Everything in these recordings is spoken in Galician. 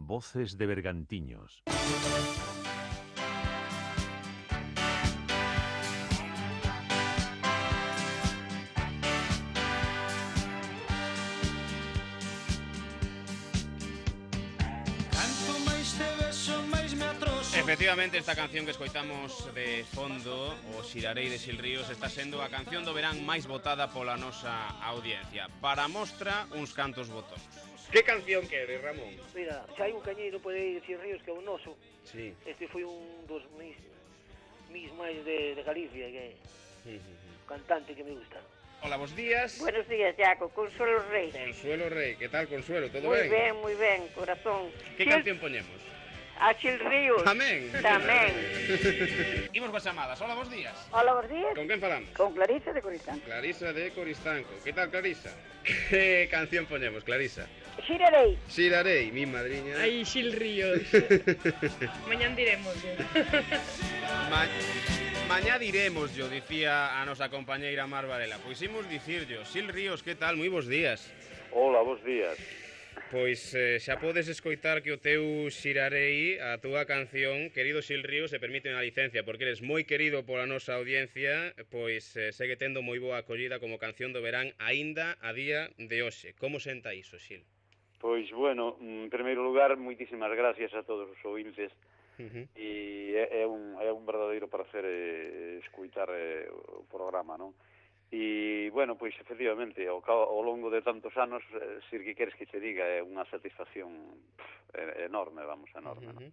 Voces de Bergantiños. Efectivamente, esta canción que escoitamos de fondo, o Xirarei de Xil Ríos, está sendo a canción do verán máis votada pola nosa audiencia. Para mostra, uns cantos botóns. Que canción queres, Ramón? Mira, xa hai un cañeiro por aí de Xil Ríos que é o noso. Sí. Este foi un dos mis máis de Galicia, que é cantante que me gusta. Hola, bos días. Buenos días, Jaco. Consuelo Rey. Consuelo Rey. Que tal, Consuelo? Todo Muy ben? Muy bien, corazón. Que canción poñemos? A Xil Ríos. Tamén. Tamén. Imos coas chamadas. Hola, bos días. Hola, bos días. Con quen falamos? Con Clarisa de Coristanco. Clarisa de Coristanco. Que tal, Clarisa? Que canción poñemos, Clarisa? Xirarei. Xirarei, mi madriña. Ai, Xil Ríos. Mañán diremos. Mañá diremos, yo dicía a nosa compañeira Mar Varela. Pois imos dicirlo. Xil Ríos, que tal? Moi bos días. Hola, bos días. Pois xa podes escoitar que o teu Xirarei, a túa canción, querido Xil Ríos, se permite unha licencia, porque eres moi querido pola nosa audiencia, pois segue tendo moi boa acollida como canción do verán aínda a día de hoxe. Como senta iso, Xil? Pois, bueno, en primeiro lugar, moitísimas gracias a todos os ouvintes. E é un verdadeiro placer escuitar o programa, non? E, bueno, pois, efectivamente, ao longo de tantos anos, sir que queres que te diga, é unha satisfacción enorme, vamos, enorme, non?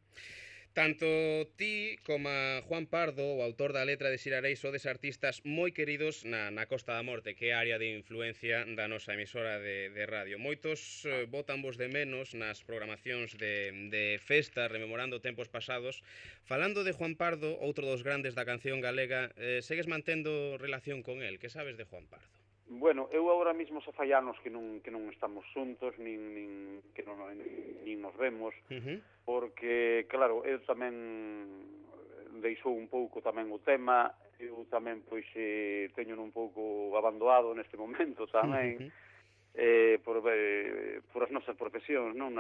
Tanto ti como Juan Pardo, o autor da letra de Xirarei, sodes artistas moi queridos na Costa da Morte, que é a área de influencia da nosa emisora de radio. Moitos botan vos de menos nas programacións de festa, rememorando tempos pasados. Falando de Juan Pardo, outro dos grandes da canción galega, segues mantendo relación con el? Que sabes de Juan Pardo? Bueno, eu agora mesmo xa fai anos que non estamos xuntos, nin nos vemos, porque, claro, eu tamén deixou un pouco tamén o tema, eu tamén, pois, teño un pouco abandonado neste momento tamén, por as nosas profesións, non?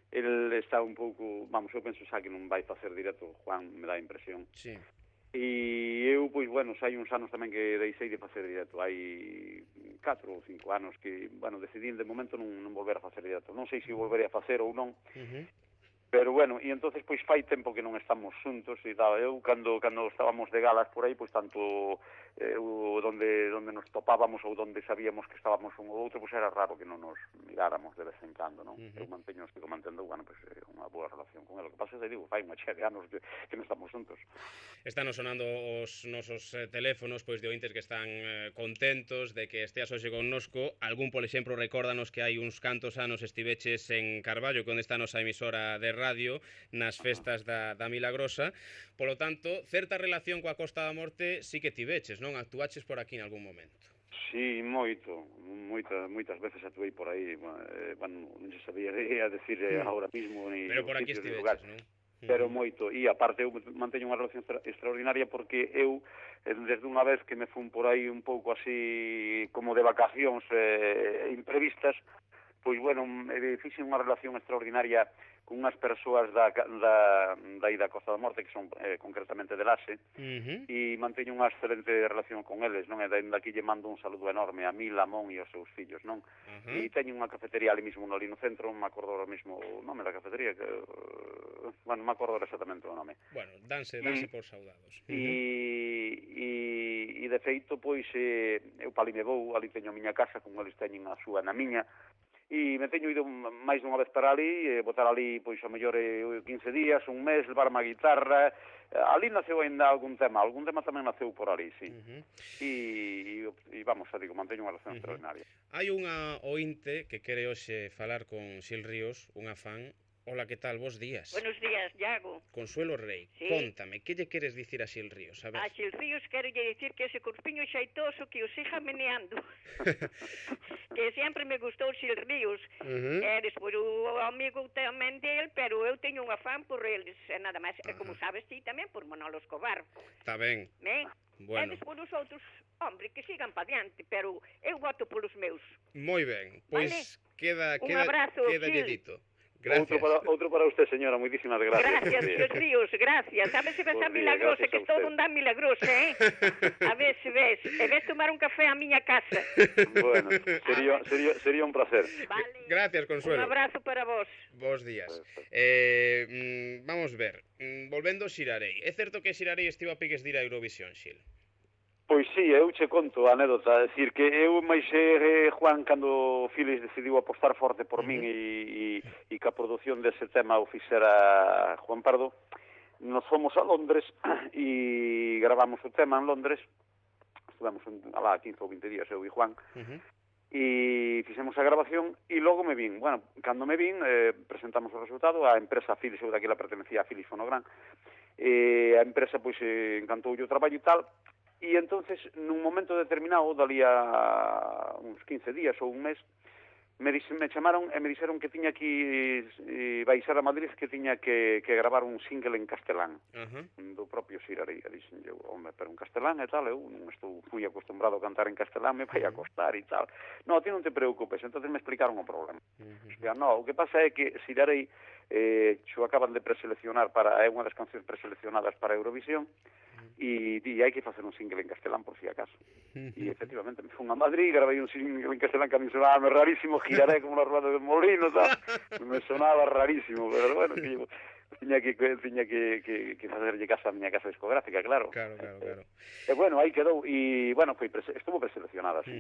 El está un pouco, vamos, eu penso xa que non vai facer directo, Juan, me dá a impresión. Sí. E eu, pois, bueno, xa hai uns anos tamén que deixei de facer directo, hai 4 ou 5 anos que, bueno, decidí de momento non volver a facer directo, non sei se volveré a facer ou non, pero, bueno, e entonces, pois, fai tempo que non estamos xuntos, e tal, eu, cando estábamos de galas por aí, pois, tanto donde nos topábamos ou donde sabíamos que estábamos un ou outro, pois, era raro que non nos miráramos de vez en cando, non? Eu sigo mantendo, bueno, pois, unha boa relación con ele. O que pasa é que, digo, fai unha chea de anos que non estamos xuntos. Están sonando os nosos teléfonos, pois, de ointes que están contentos de que esteas hoxe connosco. Algún, por exemplo, recórdanos que hai uns cantos anos estiveches en Carballo, con esta nosa emisora de radio, nas festas da Milagrosa. Polo tanto, certa relación coa Costa da Morte sí que tiveches, non? Actuaches por aquí en algún momento. Sí, moitas veces actuei por aí, bueno, non se sabía decir agora mismo, ni pero por aquí estiveches, non? Pero moito, e aparte eu manteño unha relación extraordinaria porque eu, desde unha vez que me fun por aí un pouco así como de vacacións imprevistas, pois, bueno, fixen unha relación extraordinaria con unhas persoas da Costa da Morte, que son concretamente de Laxe, e manteño unha excelente relación con eles, non? E daqui lle mando un saludo enorme a Mila, a Mon e aos seus fillos, non? E teño unha cafetería ali mismo no centro, non me acordo ahora mismo o nome da cafetería, que, bueno, me acordo exactamente o nome. Bueno, danse por saudados. E de feito, pois, eu pa ali me vou, ali teño a miña casa, como eles teñen a súa na miña, e me teño ido máis dunha vez para ali, botar ali, pois, a mellor 15 días, un mes, levarme a guitarra. Ali naceu ainda algún tema tamén naceu por ali, sí. E vamos, xa digo, manteño unha relación extraordinaria. Hai unha ointe que quere hoxe falar con Xil Ríos, unha fan. Hola, que tal? Bos días. Buenos días, Iago. Consuelo Rey, sí. Contame, que lle queres dicir a Xil Ríos? A ver. A Xil Ríos quero dicir que ese corpiño xaitoso que o siga meneando. Que sempre me gustou Xil Ríos. Despois o amigo tamén del, pero eu teño unha fan por eles, nada máis. Como sabes ti tamén por Manolo Escobar. Está ben. Bueno. E despois os outros, hombre, que sigan pa diante, pero eu voto polos meus. Moi ben, pois vale? queda Un abrazo, lle dito. Gracias. Outro para usted, señora, moitísimas gracias. Gracias, Xos Ríos, gracias. A ver se ves a milagrosa, que todo un dan milagrosa, A ver se ves. E ves tomar un café á miña casa. Bueno, sería un placer. Vale. Gracias, Consuelo. Un abrazo para vos. Bos días. Vamos ver. Volvendo a Xirarei. É certo que Xirarei estivo a piques de ir a Eurovisión, Xil? Pois sí, eu che conto a anécdota, é dicir que eu máis Juan cando Filis decidiu apostar forte por min e que a produción dese tema o fixera Juan Pardo, nos fomos a Londres e gravamos o tema en Londres, estuvemos alá 15 ou 20 días eu e Juan, e fixemos a grabación e logo me vin, bueno, cando me vin presentamos o resultado, a empresa Filis, eu daquela pertenecía a Filis Fonogram, e a empresa pois encantoulle o traballo e tal. E entonces, nun momento determinado, dalía uns 15 días ou un mes, me chamaron e me dixeron que tiña que baixar a Madrid, que tiña que gravar un single en castelán, do propio Xirarei. E dixen eu, home, pero en castelán e tal, eu non estou moi acostumbrado a cantar en castelán, me vai a costar e tal. No, ti non te preocupes. Entonces me explicaron o problema. No, o que pasa é que Xirarei xo acaban de preseleccionar é unha das cancións preseleccionadas para Eurovisión, e hai que facer un single en castelán por si acaso. E efectivamente me fun a Madrid, gravei un single en castelán que a mí sonaba rarísimo, giraré como unha rueda de molino, tal. Me sonaba rarísimo, pero bueno, tiña que facerlle caso a miña casa discográfica, claro. Claro. E bueno, aí quedou, e bueno, estuvo preseleccionada, sí.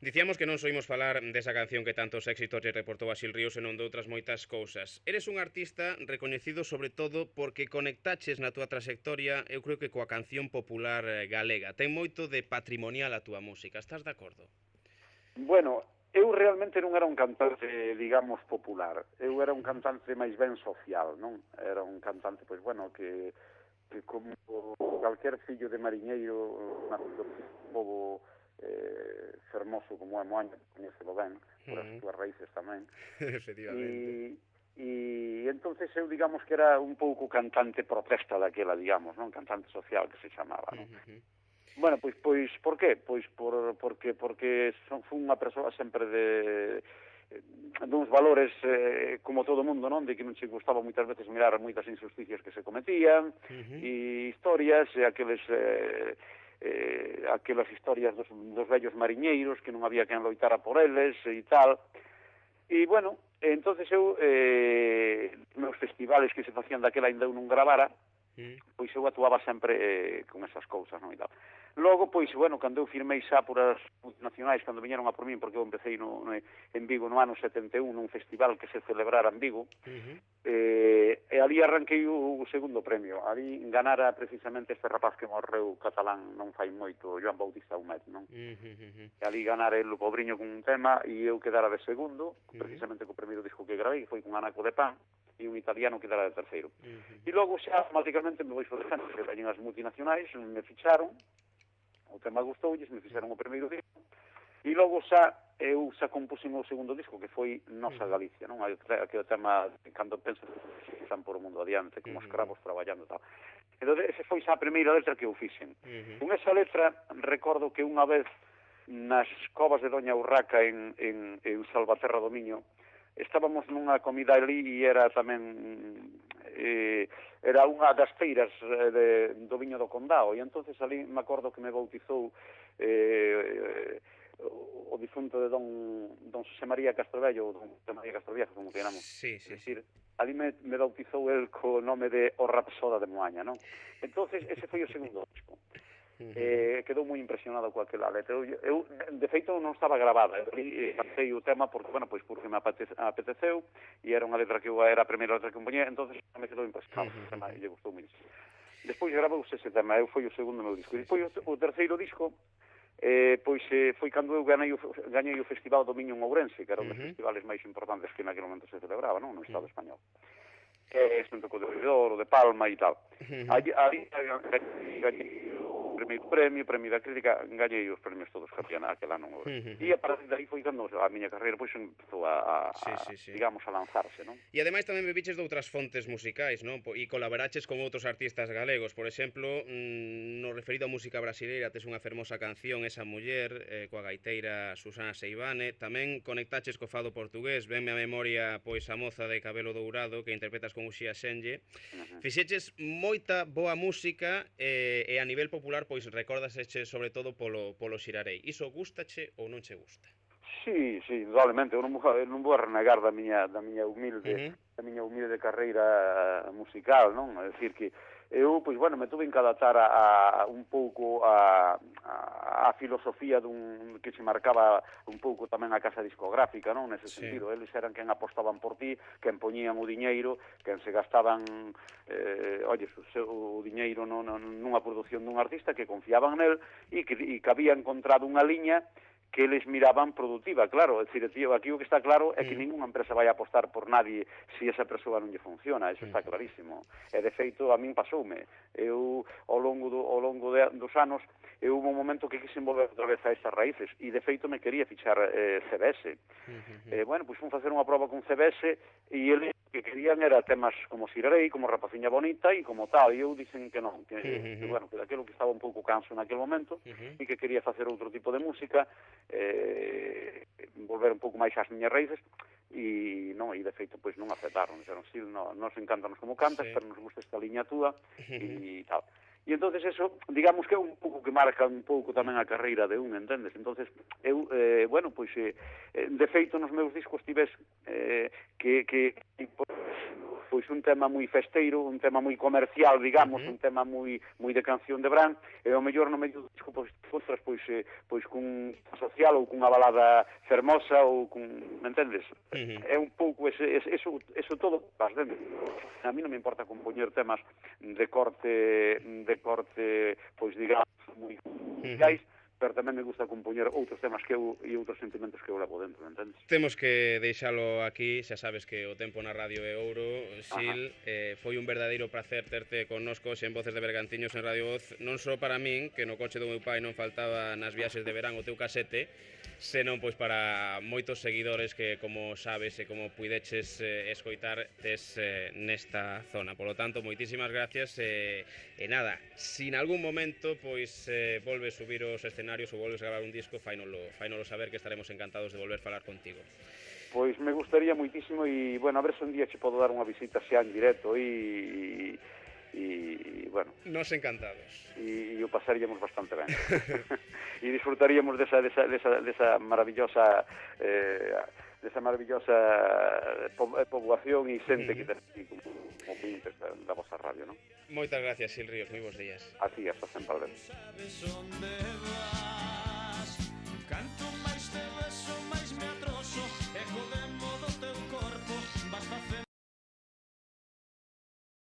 Dicíamos que non soimos falar desa canción que tantos éxitos lle reportou a Xil Ríos, senón de outras moitas cousas. Eres un artista recoñecido sobre todo porque conectaches na túa trayectoria, eu creo que coa canción popular galega. Ten moito de patrimonial a túa música, estás de acordo? Bueno, eu realmente non era un cantante, digamos, popular. Eu era un cantante máis ben social, non? Era un cantante, pois, bueno, que como calquer fillo de mariñeiro, nacido un pobo fermoso como é Moaña, coñecelo ben, por as túas raíces tamén. Efectivamente. E entonces eu, digamos, que era un pouco cantante protesta daquela, digamos, non? Cantante social, que se chamaba, non? Bueno, pois por qué? Pois porque fui unha persoa sempre duns valores como todo mundo, non? De que non che gustaba moitas veces mirar moitas injusticias que se cometían e historias e aquelas historias dos vellos mariñeiros que non había quen loitara por eles e tal. E bueno, entonces eu nos festivales que se facían daquela ainda eu non gravara, pois eu actuaba sempre con esas cousas, non? E tal. Logo, pois, bueno, cando eu firmei xa por as multinacionais, cando viñeron a por min, porque eu empecé en Vigo no ano 71, nun festival que se celebrara en Vigo, e ali arranquei o segundo premio. Ali ganara precisamente este rapaz que morreu catalán non fai moito, Joan Bautista Humet, non? E ali ganara el o pobriño con un tema e eu quedara de segundo, precisamente co primeiro disco que gravei, que foi con Anaco de Pan, e un italiano que quedara de terceiro. E logo xa automáticamente me vou fodendo, que veñen as multinacionais, me ficharon, o tema gustoulles, me fixeron o primeiro disco, e logo eu compuxen o segundo disco, que foi Nosa Galicia, non? Aquele tema, cando penso que están por o mundo adiante, como escravos traballando e tal. Entón, esa foi xa a primeira letra que eu fixen. Con esa letra, recordo que unha vez nas covas de Doña Urraca en Salvaterra do Miño, estábamos nunha comida ali e era tamén era unha das feiras do viño do Condado, e entonces ali me acordo que me bautizou o difunto de don Xosé María Castrovello, ou don Xosé María Castroviejo, como que éramos. Sí. Decir, ali me bautizou el co nome de O Rapsoda de Moaña, non? Entonces, ese foi o segundo disco. Quedou moi impresionado coa aquela letra. Eu de feito non estaba gravada, cantei o tema porque, bueno, pois porque me apeteceu e era unha letra que era a primeira letra que compoñía, entonces me quedou impresionado o tema e lle gustou moi. Despois gravouse ese tema, foi o segundo meu disco. Despois o terceiro disco foi cando eu gañei o Festival do Miño en Ourense, que era un dos festivales máis importantes que naquele momento se celebraba, non? No Estado español. Xunto co de Oidor, o de Palma e tal. Ali gañei o primeiro premio da crítica, gañei os premios todos que había naquela ano. E a partir de aí foi cando a miña carreira pois empezou digamos, a lanzarse, non? E ademais tamén bebiches de outras fontes musicais, non? E colaboraches con outros artistas galegos. Por exemplo, no referido a música brasileira, tes unha fermosa canción, Esa muller, coa gaiteira Susana Seivane. Tamén conectaches co fado portugués, venme a memoria pois a moza de cabelo dourado que interpretas con Uxía Senlle. Fixeches moita boa música e a nivel popular pois recórdasche sobre todo polo Xirarei. Iso gustache ou non che gusta? Sí, indudablemente, eu non vou renegar da miña humilde carreira musical, non? É dicir que eu, pois, bueno, me tuve que adaptar un pouco a filosofía que se marcaba un pouco tamén a casa discográfica, non? Nese sentido, eles eran quen apostaban por ti, quen poñían o diñeiro, quen se gastaban o diñeiro nunha produción dun artista, que confiaban nel e que había encontrado unha liña que eles miraban productiva, claro, é dicir, aquí o que está claro é que ninguna empresa vai apostar por nadie se esa persoa non lle funciona, eso está clarísimo. E de feito a min pasoume. Eu ao longo dos anos eu hubo un momento que quise volver outra vez a esas raíces e de feito me quería fichar CBS. Bueno, pois fun facer unha prova con CBS e eles que querían era temas como Xirarei, como Rapaciña Bonita e como tal, e eu dicen que non, que bueno, que daquilo que estaba un pouco canso naquele momento e que quería facer outro tipo de música, volver un pouco máis ás miñas raíces e de feito pois non aceptaron, dixeron, Sil, nos encantanos como cantas, pero nos gusta esta liña túa e tal. E entonces eso, digamos que é un pouco que marca un pouco tamén a carreira de entendes? Entonces eu, bueno, pois de feito nos meus discos tives que pois un tema moi festeiro, un tema moi comercial, digamos, un tema moi de canción de Bran, e ao mellor no medio do disco pois cun social ou cunha balada fermosa ou me entendes? É un pouco eso todo vas dentro. A mí non me importa compoñer temas de corte pois digamos moi musicais, pero tamén me gusta compoñer outros temas e outros sentimentos que eu levo dentro, entendes? Temos que deixalo aquí, xa sabes que o tempo na radio é ouro, Sil, foi un verdadeiro placer terte connosco en Voces de Bergantiños en Radio Voz, non só para min, que no coche do meu pai non faltaba nas viaxes de verán o teu casete, senón pois para moitos seguidores que, como sabes e como puideches escoitar, tes nesta zona. Por lo tanto, moitísimas gracias e nada, se en algún momento pois volves subir os escenarios ou volves a gravar un disco, fainolo saber, que estaremos encantados de volver a falar contigo. Pois me gustaría moitísimo e, bueno, a ver se un día che podo dar unha visita xa en directo e bueno... Nos encantados. E o pasaríamos bastante ben. E disfrutaríamos desa maravillosa poboación e xente que ten como pintes da vosa radio, non? Moitas gracias, Sil Ríos, moi bons días. Así, hasta sempre. Sabes onde vas, canto